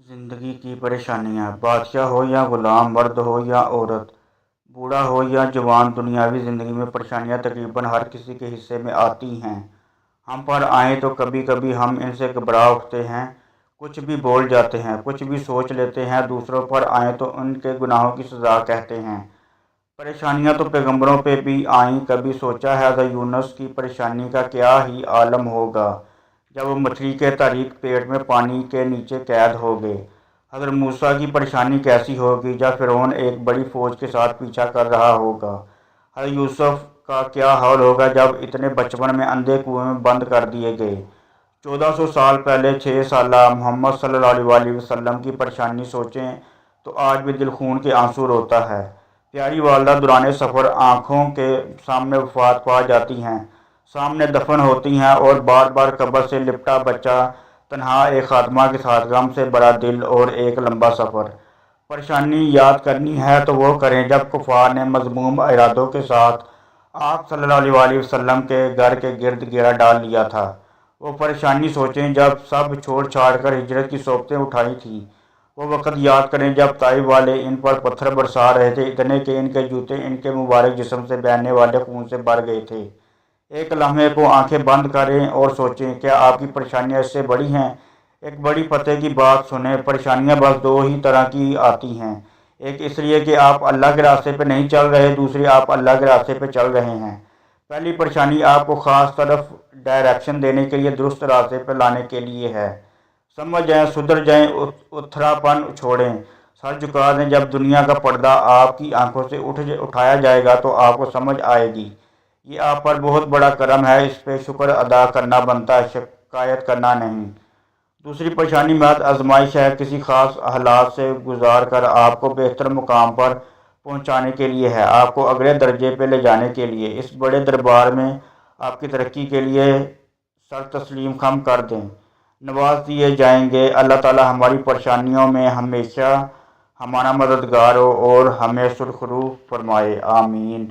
زندگی کی پریشانیاں، بادشاہ ہو یا غلام، مرد ہو یا عورت، بوڑھا ہو یا جوان، دنیاوی زندگی میں پریشانیاں تقریباً ہر کسی کے حصے میں آتی ہیں۔ ہم پر آئیں تو کبھی کبھی ہم ان سے گھبرا اٹھتے ہیں، کچھ بھی بول جاتے ہیں، کچھ بھی سوچ لیتے ہیں۔ دوسروں پر آئیں تو ان کے گناہوں کی سزا کہتے ہیں۔ پریشانیاں تو پیغمبروں پہ بھی آئیں۔ کبھی سوچا ہے حضرت یونس کی پریشانی کا کیا ہی عالم ہوگا جب وہ مچھلی کے طریق پیٹ میں پانی کے نیچے قید ہو گئے؟ حضرت موسیٰ کی پریشانی کیسی ہوگی جب فرعون ایک بڑی فوج کے ساتھ پیچھا کر رہا ہوگا؟ حضرت یوسف کا کیا حال ہوگا جب اتنے بچپن میں اندھے کنویں میں بند کر دیے گئے؟ 1400 سال پہلے 6 سالہ محمد صلی اللہ علیہ وسلم کی پریشانی سوچیں تو آج بھی دل خون کے آنسو روتا ہے۔ پیاری والدہ دوران سفر آنکھوں کے سامنے وفات پا جاتی ہیں، سامنے دفن ہوتی ہیں، اور بار بار قبر سے لپٹا بچہ تنہا ایک خاتمہ کے ساتھ، غم سے بھرا دل اور ایک لمبا سفر۔ پریشانی یاد کرنی ہے تو وہ کریں جب کفار نے مذموم ارادوں کے ساتھ آپ صلی اللہ علیہ وسلم کے گھر کے گرد گھیرا ڈال لیا تھا۔ وہ پریشانی سوچیں جب سب چھوڑ چھاڑ کر ہجرت کی صحبتیں اٹھائی تھیں۔ وہ وقت یاد کریں جب طائف والے ان پر پتھر برسا رہے تھے، اتنے کہ ان کے جوتے ان کے مبارک جسم سے بہنے والے خون سے بھر گئے تھے۔ ایک لمحے کو آنکھیں بند کریں اور سوچیں، کیا آپ کی پریشانیاں اس سے بڑی ہیں؟ ایک بڑی فتح کی بات سنیں، پریشانیاں بس دو ہی طرح کی آتی ہیں، ایک اس لیے کہ آپ اللہ کے راستے پہ نہیں چل رہے، دوسری آپ اللہ کے راستے پہ چل رہے ہیں۔ پہلی پریشانی آپ کو خاص طرف ڈائریکشن دینے کے لیے، درست راستے پہ لانے کے لیے ہے۔ سمجھ جائیں، سدھر جائیں، اتھرا پن چھوڑیں، سر جھکا دیں۔ جب دنیا کا پردہ آپ کی آنکھوں سے اٹھایا جائے گا تو آپ کو سمجھ آئے گی یہ آپ پر بہت بڑا کرم ہے، اس پہ شکر ادا کرنا بنتا ہے، شکایت کرنا نہیں۔ دوسری پریشانی محض آزمائش ہے، کسی خاص حالات سے گزار کر آپ کو بہتر مقام پر پہنچانے کے لیے ہے، آپ کو اگلے درجے پہ لے جانے کے لیے۔ اس بڑے دربار میں آپ کی ترقی کے لیے سر تسلیم خم کر دیں، نواز دیے جائیں گے۔ اللہ تعالیٰ ہماری پریشانیوں میں ہمیشہ ہمارا مددگار ہو اور ہمیں سرخرو فرمائے، آمین۔